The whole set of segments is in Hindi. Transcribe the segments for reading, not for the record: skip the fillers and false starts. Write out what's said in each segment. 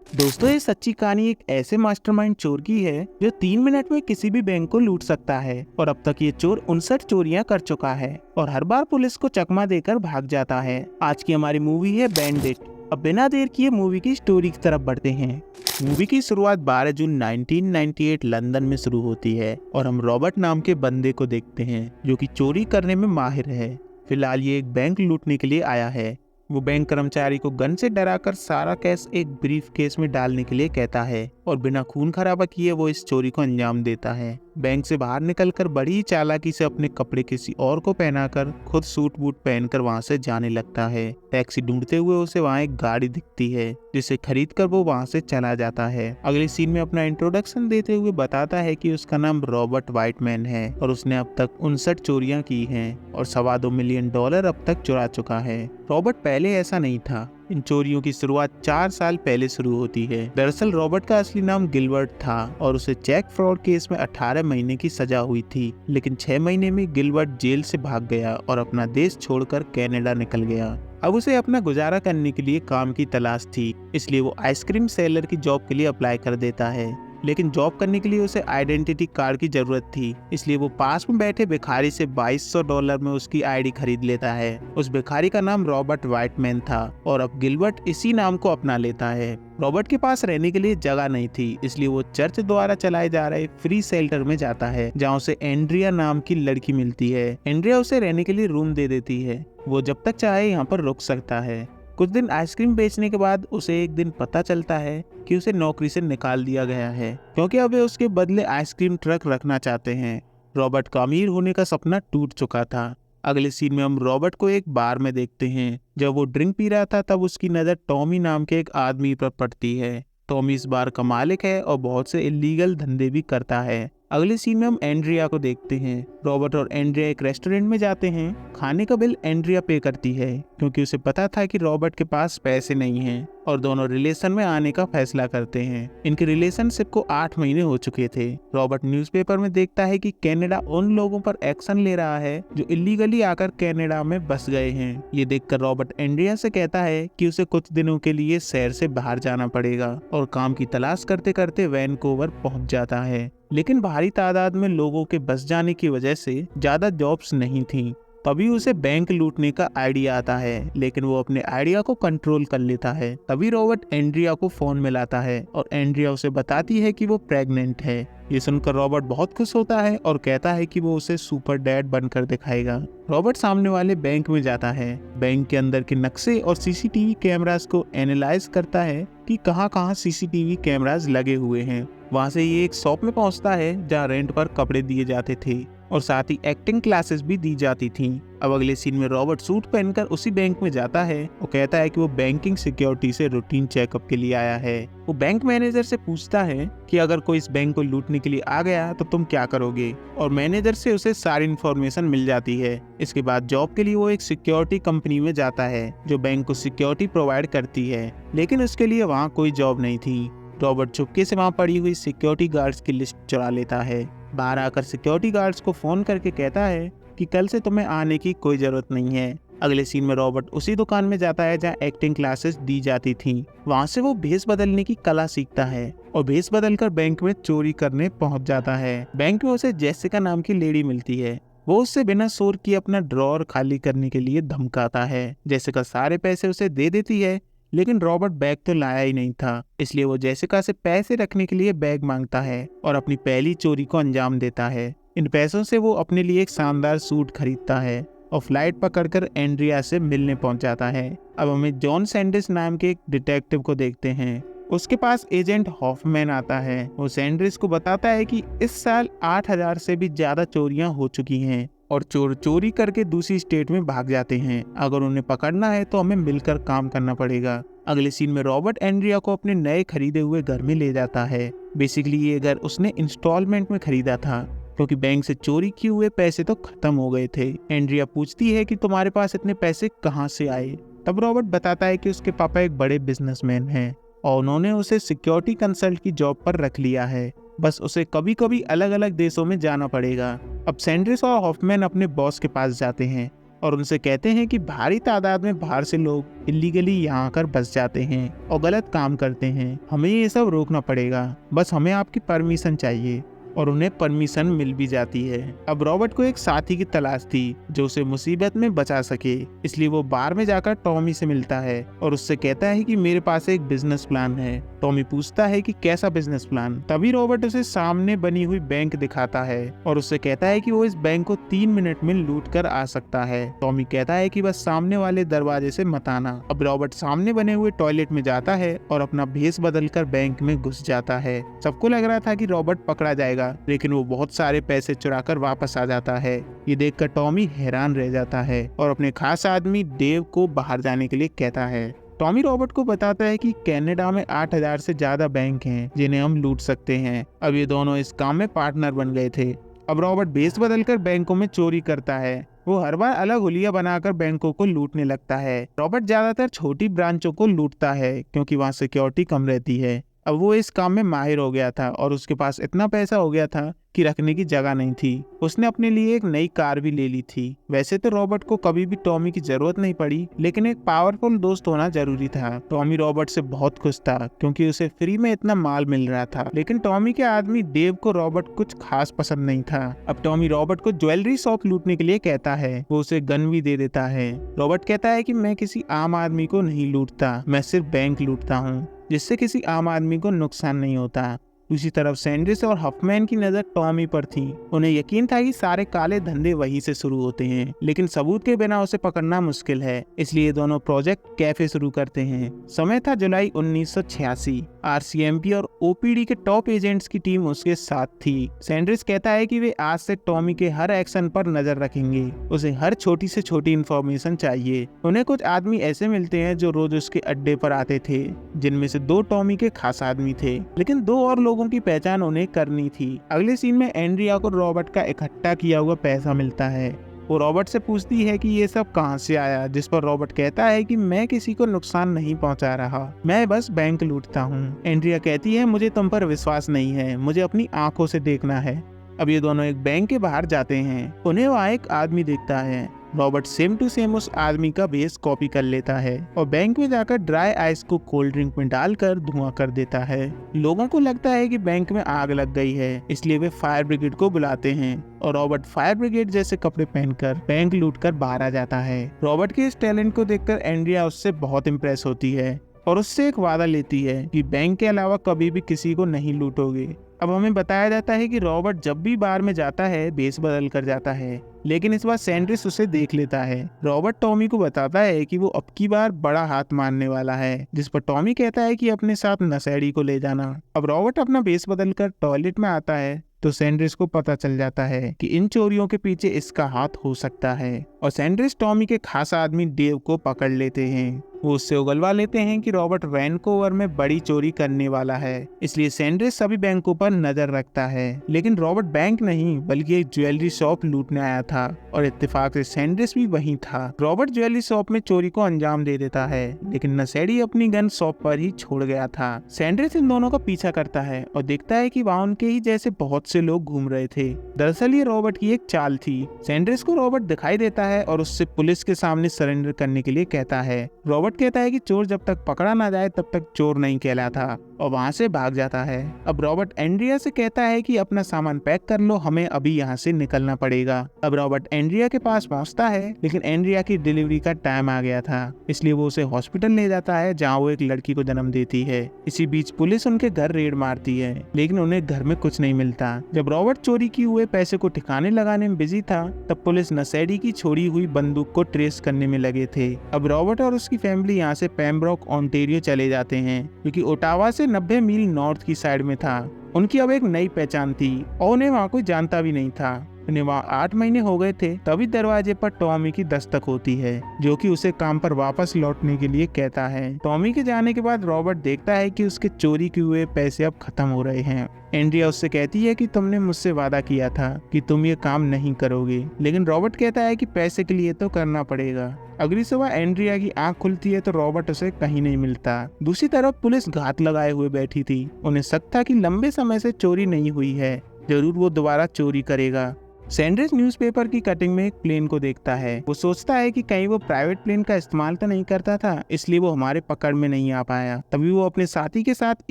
दोस्तों, ये सच्ची कहानी एक ऐसे मास्टरमाइंड चोर की है जो 3 मिनट में किसी भी बैंक को लूट सकता है। और अब तक ये चोर 59 चोरियां कर चुका है और हर बार पुलिस को चकमा देकर भाग जाता है। आज की हमारी मूवी है बैंडिट। अब बिना देर किए मूवी की स्टोरी की तरफ बढ़ते हैं। मूवी की शुरुआत 12 जून 1998 लंदन में शुरू होती है और हम रॉबर्ट नाम के बंदे को देखते हैं जो कि चोरी करने में माहिर है। फिलहाल ये एक बैंक लूटने के लिए आया है। वो बैंक कर्मचारी को गन से डराकर सारा कैश एक ब्रीफ केस में डालने के लिए कहता है और बिना खून खराबा किए वो इस चोरी को अंजाम देता है। बैंक से बाहर निकलकर बड़ी चालाकी से अपने कपड़े किसी और को पहनाकर खुद सूट बूट पहनकर वहां से जाने लगता है। टैक्सी ढूंढते हुए उसे वहां एक गाड़ी दिखती है जिसे खरीदकर वो वहां से चला जाता है। अगले सीन में अपना इंट्रोडक्शन देते हुए बताता है कि उसका नाम रॉबर्ट वाइटमैन है और उसने अब तक 59 चोरियां की हैं और $2.25 मिलियन अब तक चुरा चुका है। रॉबर्ट पहले ऐसा नहीं था। इन चोरियों की शुरुआत 4 साल पहले शुरू होती है। दरअसल रॉबर्ट का असली नाम गिलबर्ट था और उसे चेक फ्रॉड केस में 18 महीने की सजा हुई थी, लेकिन 6 महीने में गिलबर्ट जेल से भाग गया और अपना देश छोड़कर कनाडा निकल गया। अब उसे अपना गुजारा करने के लिए काम की तलाश थी, इसलिए वो आइसक्रीम सेलर की जॉब के लिए अप्लाई कर देता है। लेकिन जॉब करने के लिए उसे आइडेंटिटी कार्ड की जरूरत थी, इसलिए वो पास में बैठे भिखारी से $2200 में उसकी आईडी खरीद लेता है। उस भिखारी का नाम रॉबर्ट वाइटमैन था और अब गिलबर्ट इसी नाम को अपना लेता है। रॉबर्ट के पास रहने के लिए जगह नहीं थी, इसलिए वो चर्च द्वारा चलाए जा रहे फ्री शेल्टर में जाता है जहाँ उसे एंड्रिया नाम की लड़की मिलती है। एंड्रिया उसे रहने के लिए रूम दे देती है। वो जब तक चाहे यहाँ पर रुक सकता है। कुछ दिन आइसक्रीम बेचने के बाद उसे एक दिन पता चलता है कि उसे नौकरी से निकाल दिया गया है क्योंकि अब वे उसके बदले आइसक्रीम ट्रक रखना चाहते हैं। रॉबर्ट का अमीर होने का सपना टूट चुका था। अगले सीन में हम रॉबर्ट को एक बार में देखते हैं। जब वो ड्रिंक पी रहा था तब उसकी नज़र टॉमी नाम के एक आदमी पर पड़ती है। टॉमी इस बार का मालिक है और बहुत से इलीगल धंधे भी करता है। अगले सीन में हम एंड्रिया को देखते हैं। रॉबर्ट और एंड्रिया एक रेस्टोरेंट में जाते हैं। खाने का बिल एंड्रिया पे करती है क्योंकि उसे पता था कि रॉबर्ट के पास पैसे नहीं हैं और दोनों रिलेशन में आने का फैसला करते हैं। इनके रिलेशनशिप को 8 महीने हो चुके थे। रॉबर्ट न्यूज़पेपर में देखता है कि कनाडा उन लोगों पर एक्शन ले रहा है जो इलीगली आकर कनाडा में बस गए हैं। ये देखकर रॉबर्ट एंड्रिया से कहता है कि उसे कुछ दिनों के लिए शहर से बाहर जाना पड़ेगा और काम की तलाश करते करते वैनकूवर पहुंच जाता है। लेकिन भारी तादाद में लोगों के बस जाने की वजह से ज्यादा जॉब्स नहीं थीं। तभी उसे बैंक लूटने का आइडिया आता है, लेकिन वो अपने आइडिया को कंट्रोल कर लेता है। तभी रॉबर्ट एंड्रिया को फोन मिलाता है और एंड्रिया उसे बताती है कि वो प्रेग्नेंट है। ये सुनकर रॉबर्ट बहुत खुश होता है और कहता है कि वो उसे सुपर डैड बनकर दिखाएगा। रॉबर्ट सामने वाले बैंक में जाता है। बैंक के अंदर के नक्शे और सीसीटीवी कैमरास को एनालाइज करता है कि कहाँ सीसीटीवी कैमरास लगे हुए हैं। वहाँ से ये एक शॉप में पहुँचता है जहाँ रेंट पर कपड़े दिए जाते थे और साथ ही एक्टिंग क्लासेस भी दी जाती थीं। अब अगले सीन में रॉबर्ट सूट पहनकर उसी बैंक में जाता है और कहता है कि वो बैंकिंग सिक्योरिटी से रूटीन चेकअप के लिए आया है। वो बैंक मैनेजर से पूछता है कि अगर कोई इस बैंक को लूटने के लिए आ गया तो तुम क्या करोगे, और मैनेजर से उसे सारी इन्फॉर्मेशन मिल जाती है। इसके बाद जॉब के लिए वो एक सिक्योरिटी कंपनी में जाता है जो बैंक को सिक्योरिटी प्रोवाइड करती है, लेकिन उसके लिए वहाँ कोई जॉब नहीं थी। रॉबर्ट चुपके से वहाँ पड़ी हुई सिक्योरिटी गार्ड्स की लिस्ट चुरा लेता है। बाहर आकर सिक्योरिटी गार्ड्स को फोन करके कहता है कि कल से तुम्हें आने की कोई जरूरत नहीं है। अगले सीन में रॉबर्ट उसी दुकान में जाता है जहाँ एक्टिंग क्लासेस दी जाती थीं। वहाँ से वो भेष बदलने की कला सीखता है और भेष बदलकर बैंक में चोरी करने पहुँच जाता है। बैंक में उसे जेसिका नाम की लेडी मिलती है। वो उससे बिना शोर किए अपना ड्रॉअर खाली करने के लिए धमकाता है। जेसिका सारे पैसे उसे दे देती है, लेकिन रॉबर्ट बैग तो लाया ही नहीं था, इसलिए वो जेसिका से पैसे रखने के लिए बैग मांगता है और अपनी पहली चोरी को अंजाम देता है। इन पैसों से वो अपने लिए एक शानदार सूट खरीदता है और फ्लाइट पकड़कर एंड्रिया से मिलने पहुंच जाता है। अब हमें जॉन सैंडिस नाम के एक डिटेक्टिव को देखते हैं। उसके पास एजेंट हॉफमैन आता है। वो सैंडिस को बताता है कि इस साल 8000 से भी ज्यादा चोरियां हो चुकी हैं और चोर चोरी करके दूसरी स्टेट में भाग जाते हैं। अगर उन्हें पकड़ना है तो हमें मिलकर काम करना पड़ेगा। अगले सीन में रॉबर्ट एंड्रिया को अपने नए खरीदे हुए घर में ले जाता है। बेसिकली ये घर उसने इंस्टॉलमेंट में खरीदा था क्योंकि बैंक से चोरी किए हुए पैसे तो खत्म हो गए थे। एंड्रिया पूछती है कि तुम्हारे पास इतने पैसे कहाँ से आए। तब रॉबर्ट बताता है कि उसके पापा एक बड़े बिजनेसमैन हैं और उन्होंने उसे सिक्योरिटी कंसल्ट की जॉब पर रख लिया है। बस उसे कभी कभी अलग अलग देशों में जाना पड़ेगा। अब सैंड्रिस और हॉफमैन अपने बॉस के पास जाते हैं और उनसे कहते हैं कि भारी तादाद में बाहर से लोग इलीगली यहाँ आकर बस जाते हैं और गलत काम करते हैं। हमें ये सब रोकना पड़ेगा, बस हमें आपकी परमिशन चाहिए। और उन्हें परमिशन मिल भी जाती है। अब रॉबर्ट को एक साथी की तलाश थी जो उसे मुसीबत में बचा सके, इसलिए वो बार में जाकर टॉमी से मिलता है और उससे कहता है कि मेरे पास एक बिजनेस प्लान है। टॉमी पूछता है कि कैसा बिजनेस प्लान। तभी रॉबर्ट उसे सामने बनी हुई बैंक दिखाता है और उससे कहता है कि वो इस बैंक को 3 मिनट में लूट कर आ सकता है। टॉमी कहता है कि बस सामने वाले दरवाजे से मत आना। अब रॉबर्ट सामने बने हुए टॉयलेट में जाता है और अपना भेष बदलकर बैंक में घुस जाता है। सबको लग रहा था कि रॉबर्ट पकड़ा जाएगा, लेकिन वो बहुत सारे पैसे चुराकर वापस आ जाता है। ये देखकर टॉमी हैरान रह जाता है और अपने खास आदमी डेव को बाहर जाने के लिए कहता है। टॉमी रॉबर्ट को बताता है कि कनाडा में 8000 से ज्यादा बैंक हैं जिन्हें हम लूट सकते हैं। अब ये दोनों इस काम में पार्टनर बन गए थे। अब रॉबर्ट भेष बदलकर बैंकों में चोरी करता है। वो हर बार अलग हुलिया बनाकर बैंकों को लूटने लगता है। रॉबर्ट ज्यादातर छोटी ब्रांचों को लूटता है क्योंकि वहाँ सिक्योरिटी कम रहती है। अब वो इस काम में माहिर हो गया था और उसके पास इतना पैसा हो गया था कि रखने की जगह नहीं थी। उसने अपने लिए एक नई कार भी ले ली थी। वैसे तो रॉबर्ट को कभी भी टॉमी की जरूरत नहीं पड़ी, लेकिन एक पावरफुल दोस्त होना जरूरी था। टॉमी रॉबर्ट से बहुत खुश था क्योंकि उसे फ्री में इतना माल मिल रहा था, लेकिन टॉमी के आदमी डेव को रॉबर्ट कुछ खास पसंद नहीं था। अब टॉमी रॉबर्ट को ज्वेलरी शॉप लूटने के लिए कहता है। वो उसे गन भी दे देता है। रॉबर्ट कहता है कि मैं किसी आम आदमी को नहीं लूटता, मैं सिर्फ बैंक लूटता हूँ, जिससे किसी आम आदमी को नुकसान नहीं होता। दूसरी तरफ सैंड्रिस और हफमैन की नजर टॉमी पर थी। उन्हें यकीन था कि सारे काले धंधे वहीं से शुरू होते हैं, लेकिन सबूत के बिना उसे पकड़ना मुश्किल है। इसलिए दोनों प्रोजेक्ट कैफे शुरू करते हैं। समय था जुलाई 1986। आरसीएमपी और ओपीडी के टॉप एजेंट्स की टीम उसके साथ थी। सैंड्रिस कहता है कि वे आज से टॉमी के हर एक्शन पर नजर रखेंगे। उसे हर छोटी से छोटी इन्फॉर्मेशन चाहिए। उन्हें कुछ आदमी ऐसे मिलते हैं जो रोज उसके अड्डे पर आते थे, जिनमें से 2 टॉमी के खास आदमी थे, लेकिन 2 और लोगों की पहचान उन्हें करनी थी। अगले सीन में एंड्रिया को रॉबर्ट का इकट्ठा किया हुआ पैसा मिलता है। वो रॉबर्ट से पूछती है कि ये सब कहाँ से आया, जिस पर रॉबर्ट कहता है कि मैं किसी को नुकसान नहीं पहुंचा रहा, मैं बस बैंक लूटता हूँ। एंड्रिया कहती है मुझे तुम पर विश्वास नहीं है, मुझे अपनी आंखों से देखना है। अब ये दोनों एक बैंक के बाहर जाते हैं। उन्हें वहाँ एक आदमी दिखता है। रॉबर्ट सेम टू सेम उस आदमी का बेस कॉपी कर लेता है और बैंक में जाकर ड्राई आइस को कोल्ड ड्रिंक में डालकर धुआं कर देता है। लोगों को लगता है कि बैंक में आग लग गई है, इसलिए वे फायर ब्रिगेड को बुलाते हैं और रॉबर्ट फायर ब्रिगेड जैसे कपड़े पहनकर बैंक लूटकर बाहर आ जाता है। रॉबर्ट के इस टैलेंट को देखकर एंड्रिया उससे बहुत इम्प्रेस होती है और उससे एक वादा लेती है कि बैंक के अलावा कभी भी किसी को नहीं लूटोगे। अब हमें बताया जाता है कि रॉबर्ट जब भी बार में जाता है बेस बदल कर जाता है, लेकिन इस बार सैंड्रिस उसे देख लेता है। रॉबर्ट टॉमी को बताता है कि वो अब की बार बड़ा हाथ मारने वाला है, जिस पर टॉमी कहता है कि अपने साथ नशेड़ी को ले जाना। अब रॉबर्ट अपना बेस बदलकर टॉयलेट में आता है तो सैंड्रिस को पता चल जाता है कि इन चोरियों के पीछे इसका हाथ हो सकता है और सैंड्रिस टॉमी के खास आदमी डेव को पकड़ लेते हैं। वो उससे उगलवा लेते हैं कि रॉबर्ट वैनकूवर में बड़ी चोरी करने वाला है, इसलिए सैंड्रिस सभी बैंकों पर नजर रखता है। लेकिन रॉबर्ट बैंक नहीं बल्कि एक ज्वेलरी शॉप लूटने आया था और इत्तेफाक से सैंड्रिस भी वहीं था। रॉबर्ट ज्वेलरी शॉप में चोरी को अंजाम दे देता है, लेकिन नशेड़ी अपनी गन शॉप पर ही छोड़ गया था। सैंड्रिस इन दोनों का पीछा करता है और देखता है कि वहाँ उनके ही जैसे बहुत से लोग घूम रहे थे। दरअसल ये रॉबर्ट की एक चाल थी। सैंड्रिस को रॉबर्ट दिखाई देता है और उससे पुलिस के सामने सरेंडर करने के लिए कहता है। रॉबर्ट कहता है कि चोर जब तक पकड़ा ना जाए तब तक चोर नहीं कहलाता और वहाँ से भाग जाता है। अब रॉबर्ट एंड्रिया से कहता है कि अपना सामान पैक कर लो, हमें अभी यहाँ से निकलना पड़ेगा। अब रॉबर्ट एंड्रिया के पास पहुँचता है, लेकिन एंड्रिया की डिलीवरी का टाइम आ गया था, इसलिए वो उसे हॉस्पिटल ले जाता है जहाँ वो एक लड़की को जन्म देती है। इसी बीच पुलिस उनके घर रेड मारती है, लेकिन उन्हें घर में कुछ नहीं मिलता। जब रॉबर्ट चोरी किए हुए पैसे को ठिकाने लगाने में बिजी था, तब पुलिस नशेड़ी की छोड़ी हुई बंदूक को ट्रेस करने में लगे थे। अब रॉबर्ट और उसकी फैमिली यहाँ से पेम्ब्रोक ऑन्टेरियो चले जाते हैं, क्योंकि ओटावा से 90 मील नॉर्थ की साइड में था। उनकी अब एक नई पहचान थी और उन्हें वहाँ कोई जानता भी नहीं था। उन्हें वहाँ 8 महीने हो गए थे। तभी दरवाजे पर टॉमी की दस्तक होती है, जो कि उसे काम पर वापस लौटने के लिए कहता है। टॉमी के जाने के बाद रॉबर्ट देखता है कि उसके चोरी किए हुए पैसे अब खत्म हो रहे हैं। एंड्रिया उससे कहती है कि तुमने मुझसे वादा किया था कि तुम ये काम नहीं करोगे, लेकिन रॉबर्ट कहता है कि पैसे के लिए तो करना पड़ेगा। अगली सुबह एंड्रिया की आंख खुलती है तो रॉबर्ट उसे कहीं नहीं मिलता। दूसरी तरफ पुलिस घात लगाए हुए बैठी थी। उन्हें शक था कि लंबे समय से चोरी नहीं हुई है, जरूर वो दोबारा चोरी करेगा। सैंड्रिस न्यूज़पेपर की कटिंग में एक प्लेन को देखता है। वो सोचता है कि कहीं वो प्राइवेट प्लेन का इस्तेमाल तो नहीं करता था, इसलिए वो हमारे पकड़ में नहीं आ पाया। तभी वो अपने साथी के साथ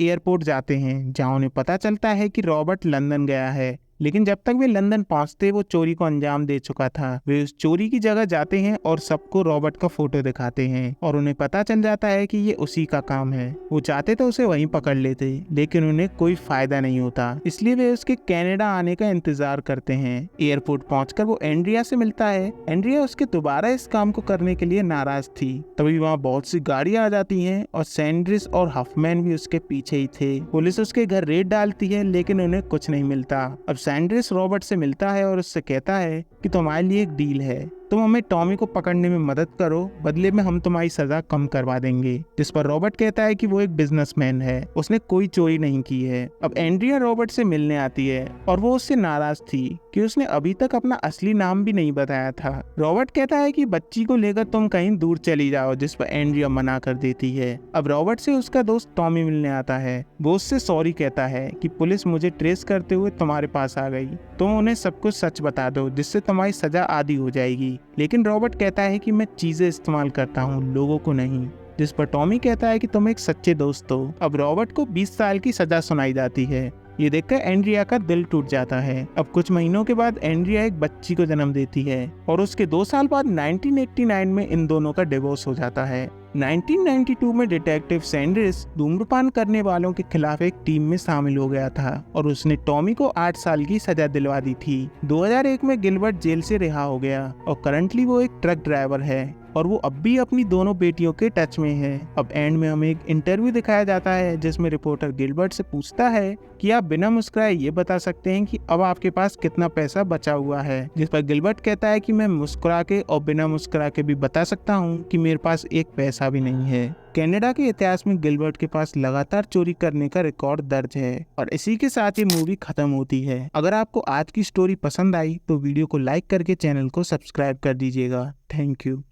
एयरपोर्ट जाते हैं, जहाँ उन्हें पता चलता है कि रॉबर्ट लंदन गया है। लेकिन जब तक वे लंदन पहुंचते वो चोरी को अंजाम दे चुका था। वे उस चोरी की जगह जाते हैं और सबको रॉबर्ट का फोटो दिखाते हैं और उन्हें पता चल जाता है कि ये उसी का काम है। वो चाहते तो उसे वहीं पकड़ लेते, लेकिन उन्हें कोई फायदा नहीं होता, इसलिए वे उसके कनाडा आने का इंतजार करते हैं। एयरपोर्ट पहुंचकर वो एंड्रिया से मिलता है। एंड्रिया उसके दोबारा इस काम को करने के लिए नाराज थी। तभी वहाँ बहुत सी गाड़ियां आ जाती हैं और सैंड्रिस और हफमैन भी उसके पीछे ही थे। पुलिस उसके घर रेड डालती है, लेकिन उन्हें कुछ नहीं मिलता। अब सैंड्रिस रॉबर्ट से मिलता है और उससे कहता है कि तुम्हारे लिए एक डील है, तुम हमें टॉमी को पकड़ने में मदद करो, बदले में हम तुम्हारी सजा कम करवा देंगे। जिस पर रॉबर्ट कहता है कि वो एक बिजनेसमैन है, उसने कोई चोरी नहीं की है। अब एंड्रिया रॉबर्ट से मिलने आती है और वो उससे नाराज थी कि उसने अभी तक अपना असली नाम भी नहीं बताया था। रॉबर्ट कहता है कि बच्ची को लेकर तुम कहीं दूर चली जाओ, जिस पर एंड्रिया मना कर देती है। अब रॉबर्ट से उसका दोस्त टॉमी मिलने आता है। वो उससे सॉरी कहता है कि पुलिस मुझे ट्रेस करते हुए तुम्हारे पास आ गई, तुम उन्हें सब कुछ सच बता दो, जिससे तुम्हारी सजा आधी हो जाएगी। लेकिन रॉबर्ट कहता है कि मैं चीजें इस्तेमाल करता हूँ, लोगों को नहीं। जिस पर टॉमी कहता है कि तुम एक सच्चे दोस्त हो। अब रॉबर्ट को 20 साल की सजा सुनाई जाती है। ये देखकर एंड्रिया का दिल टूट जाता है। अब कुछ महीनों के बाद एंड्रिया एक बच्ची को जन्म देती है और उसके 2 साल बाद 1989 में इन दोनों का डिवोर्स हो जाता है। 1992 में डिटेक्टिव सैंड्रिस धूम्रपान करने वालों के खिलाफ एक टीम में शामिल हो गया था और उसने टॉमी को 8 साल की सजा दिलवा दी थी। 2001 में गिलबर्ट जेल से रिहा हो गया और करंटली वो एक ट्रक ड्राइवर है और वो अब भी अपनी दोनों बेटियों के टच में है। अब एंड में हमें एक इंटरव्यू दिखाया जाता है, जिसमें रिपोर्टर गिलबर्ट से पूछता है कि आप बिना मुस्कुराए ये बता सकते हैं कि अब आपके पास कितना पैसा बचा हुआ है। जिस पर गिलबर्ट कहता है कि मैं मुस्कुरा के और बिना मुस्कुरा के भी बता सकता हूँ कि मेरे पास एक पैसा भी नहीं है। कनाडा के इतिहास में गिलबर्ट के पास लगातार चोरी करने का रिकॉर्ड दर्ज है। और इसी के साथ ये मूवी खत्म होती है। अगर आपको आज की स्टोरी पसंद आई तो वीडियो को लाइक करके चैनल को सब्सक्राइब कर दीजिएगा। Thank you.